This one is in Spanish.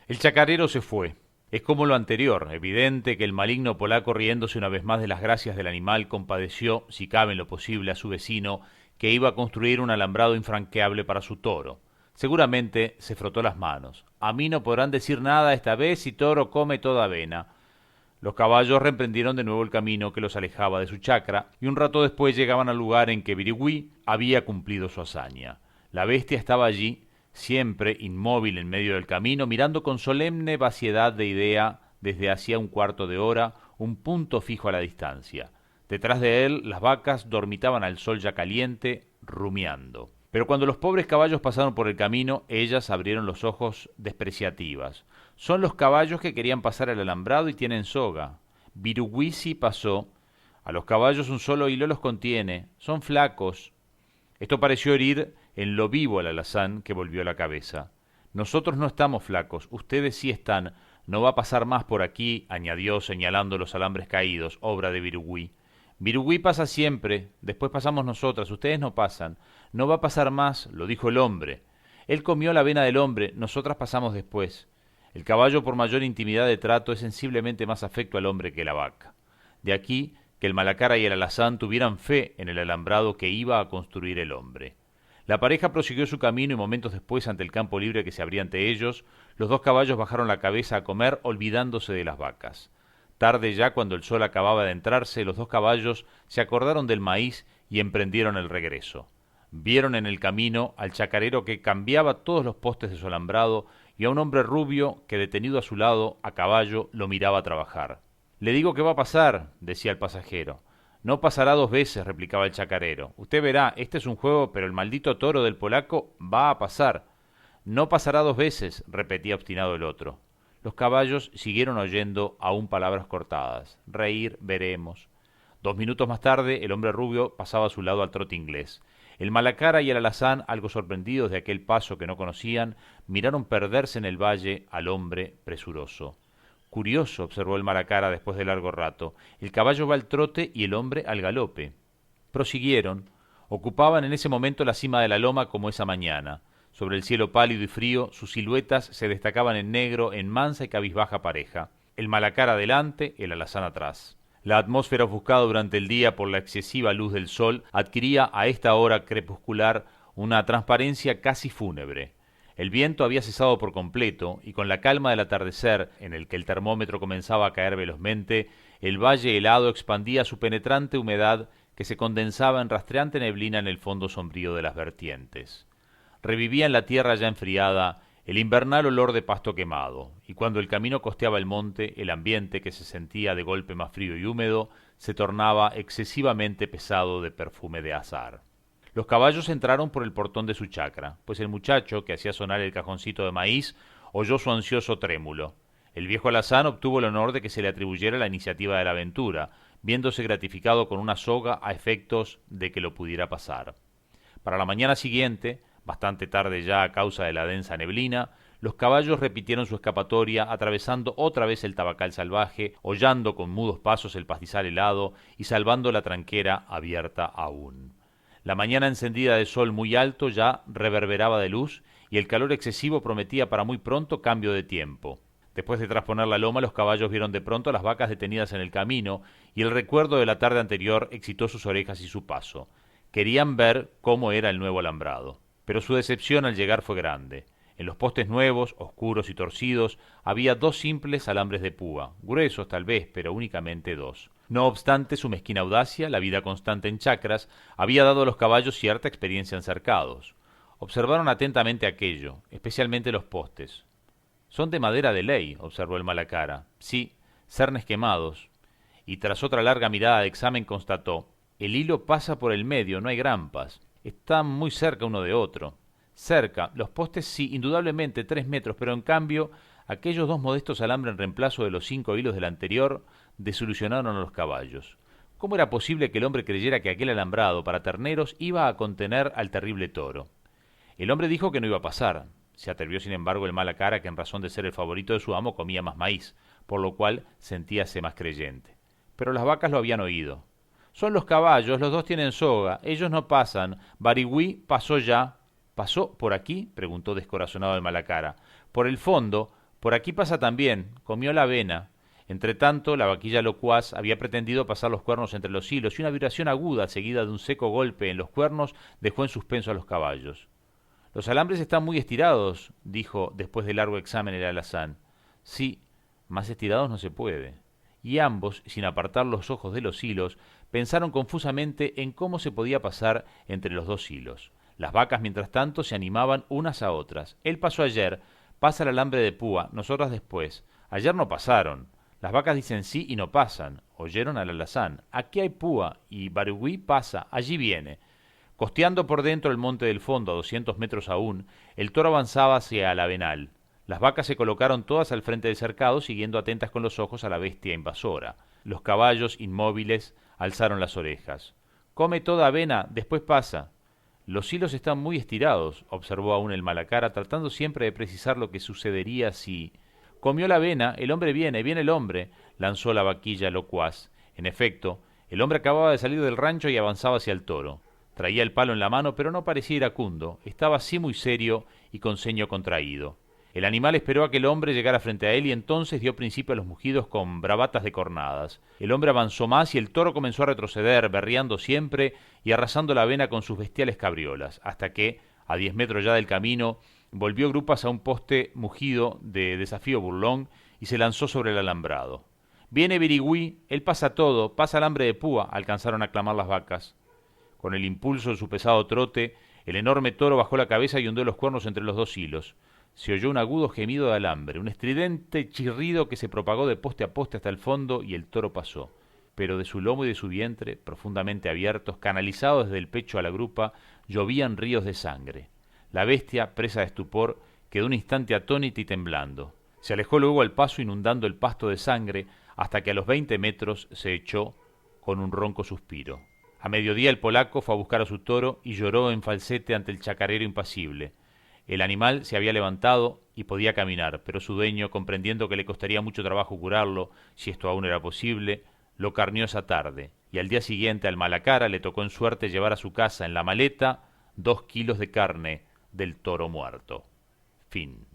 El chacarero se fue. Es como lo anterior, evidente que el maligno polaco, riéndose una vez más de las gracias del animal, compadeció, si cabe en lo posible, a su vecino, que iba a construir un alambrado infranqueable para su toro. Seguramente se frotó las manos. A mí no podrán decir nada esta vez si toro come toda avena. Los caballos reemprendieron de nuevo el camino que los alejaba de su chacra, y un rato después llegaban al lugar en que Virigüí había cumplido su hazaña. La bestia estaba allí, siempre inmóvil en medio del camino, mirando con solemne vaciedad de idea desde hacía un cuarto de hora un punto fijo a la distancia. Detrás de él las vacas dormitaban al sol ya caliente, rumiando. Pero cuando los pobres caballos pasaron por el camino, ellas abrieron los ojos despreciativas. Son los caballos que querían pasar el alambrado y tienen soga. Viruguisi pasó. A los caballos un solo hilo los contiene. Son flacos. Esto pareció herir en lo vivo al alazán, que volvió la cabeza. Nosotros no estamos flacos, ustedes sí están. No va a pasar más por aquí, añadió señalando los alambres caídos, obra de Virugüí. Virugüí pasa siempre, después pasamos nosotras, ustedes no pasan. No va a pasar más, lo dijo el hombre. Él comió la vena del hombre, nosotras pasamos después. El caballo, por mayor intimidad de trato, es sensiblemente más afecto al hombre que la vaca. De aquí que el malacara y el alazán tuvieran fe en el alambrado que iba a construir el hombre. La pareja prosiguió su camino y momentos después, ante el campo libre que se abría ante ellos, los dos caballos bajaron la cabeza a comer, olvidándose de las vacas. Tarde ya, cuando el sol acababa de entrarse, los dos caballos se acordaron del maíz y emprendieron el regreso. Vieron en el camino al chacarero que cambiaba todos los postes de su alambrado y a un hombre rubio que, detenido a su lado, a caballo, lo miraba trabajar. Le digo que va a pasar, decía el pasajero. No pasará dos veces, replicaba el chacarero. Usted verá, este es un juego, pero el maldito toro del polaco va a pasar. No pasará dos veces, repetía obstinado el otro. Los caballos siguieron oyendo aún palabras cortadas. Reír, veremos. 2 minutos más tarde, el hombre rubio pasaba a su lado al trote inglés. El malacara y el alazán, algo sorprendidos de aquel paso que no conocían, miraron perderse en el valle al hombre presuroso. Curioso, observó el malacara después de largo rato. El caballo va al trote y el hombre al galope. Prosiguieron. Ocupaban en ese momento la cima de la loma como esa mañana. Sobre el cielo pálido y frío, sus siluetas se destacaban en negro en mansa y cabizbaja pareja. El malacara adelante, el alazán atrás. La atmósfera ofuscada durante el día por la excesiva luz del sol adquiría a esta hora crepuscular una transparencia casi fúnebre. El viento había cesado por completo, y con la calma del atardecer, en el que el termómetro comenzaba a caer velozmente, el valle helado expandía su penetrante humedad que se condensaba en rastreante neblina en el fondo sombrío de las vertientes. Revivía en la tierra ya enfriada el invernal olor de pasto quemado, y cuando el camino costeaba el monte, el ambiente, que se sentía de golpe más frío y húmedo, se tornaba excesivamente pesado de perfume de azahar. Los caballos entraron por el portón de su chacra, pues el muchacho, que hacía sonar el cajoncito de maíz, oyó su ansioso trémulo. El viejo alazán obtuvo el honor de que se le atribuyera la iniciativa de la aventura, viéndose gratificado con una soga a efectos de que lo pudiera pasar. Para la mañana siguiente, bastante tarde ya a causa de la densa neblina, los caballos repitieron su escapatoria, atravesando otra vez el tabacal salvaje, hollando con mudos pasos el pastizal helado y salvando la tranquera abierta aún. La mañana encendida de sol muy alto ya reverberaba de luz y el calor excesivo prometía para muy pronto cambio de tiempo. Después de trasponer la loma, los caballos vieron de pronto las vacas detenidas en el camino y el recuerdo de la tarde anterior excitó sus orejas y su paso. Querían ver cómo era el nuevo alambrado. Pero su decepción al llegar fue grande. En los postes nuevos, oscuros y torcidos, había dos simples alambres de púa, gruesos tal vez, pero únicamente dos. No obstante su mezquina audacia, la vida constante en chacras, había dado a los caballos cierta experiencia en cercados. Observaron atentamente aquello, especialmente los postes. Son de madera de ley, observó el malacara. Sí, cernes quemados. Y tras otra larga mirada de examen constató, el hilo pasa por el medio, no hay grampas. Están muy cerca uno de otro. Cerca, los postes sí, indudablemente 3 metros, pero en cambio, aquellos dos modestos alambres en reemplazo de los 5 hilos del anterior desilusionaron a los caballos. ¿Cómo era posible que el hombre creyera que aquel alambrado para terneros iba a contener al terrible toro? El hombre dijo que no iba a pasar. Se atrevió sin embargo el malacara, que en razón de ser el favorito de su amo comía más maíz, por lo cual sentíase más creyente. Pero las vacas lo habían oído. Son los caballos, los dos tienen soga, ellos no pasan. Barigüí pasó ya. ¿Pasó por aquí?, preguntó descorazonado el malacara. Por el fondo, Por aquí pasa también, comió la avena. Entretanto, la vaquilla locuaz había pretendido pasar los cuernos entre los hilos y una vibración aguda, seguida de un seco golpe en los cuernos, dejó en suspenso a los caballos. Los alambres están muy estirados, dijo después de largo examen el alazán. Sí, más estirados no se puede. Y ambos, sin apartar los ojos de los hilos, pensaron confusamente en cómo se podía pasar entre los dos hilos. Las vacas, mientras tanto, se animaban unas a otras. Él pasó ayer, pasa el alambre de púa, nosotras después. Ayer no pasaron. Las vacas dicen sí y no pasan. Oyeron al alazán. Aquí hay púa y Barugüí pasa, allí viene. Costeando por dentro el monte del fondo, a 200 metros aún, el toro avanzaba hacia el avenal. Las vacas se colocaron todas al frente del cercado, siguiendo atentas con los ojos a la bestia invasora. Los caballos, inmóviles, alzaron las orejas. Come toda avena, después pasa. Los hilos están muy estirados, observó aún el Malacara, tratando siempre de precisar lo que sucedería si... Comió la avena, el hombre viene, viene el hombre, lanzó la vaquilla locuaz. En efecto, el hombre acababa de salir del rancho y avanzaba hacia el toro. Traía el palo en la mano, pero no parecía iracundo. Estaba así muy serio y con ceño contraído. El animal esperó a que el hombre llegara frente a él y entonces dio principio a los mugidos con bravatas de cornadas. El hombre avanzó más y el toro comenzó a retroceder, berreando siempre y arrasando la avena con sus bestiales cabriolas, hasta que, a 10 metros ya del camino, volvió grupas a un poste mugido de desafío burlón y se lanzó sobre el alambrado. Viene Birigüí, él pasa todo, pasa alambre de púa, alcanzaron a clamar las vacas. Con el impulso de su pesado trote, el enorme toro bajó la cabeza y hundió los cuernos entre los dos hilos. Se oyó un agudo gemido de alambre, un estridente chirrido que se propagó de poste a poste hasta el fondo y el toro pasó. Pero de su lomo y de su vientre, profundamente abiertos, canalizados desde el pecho a la grupa, llovían ríos de sangre. La bestia, presa de estupor, quedó un instante atónita y temblando. Se alejó luego al paso inundando el pasto de sangre hasta que a los 20 metros se echó con un ronco suspiro. A mediodía el polaco fue a buscar a su toro y lloró en falsete ante el chacarero impasible. El animal se había levantado y podía caminar, pero su dueño, comprendiendo que le costaría mucho trabajo curarlo, si esto aún era posible, lo carneó esa tarde, y al día siguiente al Malacara le tocó en suerte llevar a su casa en la maleta 2 kilos de carne del toro muerto. Fin.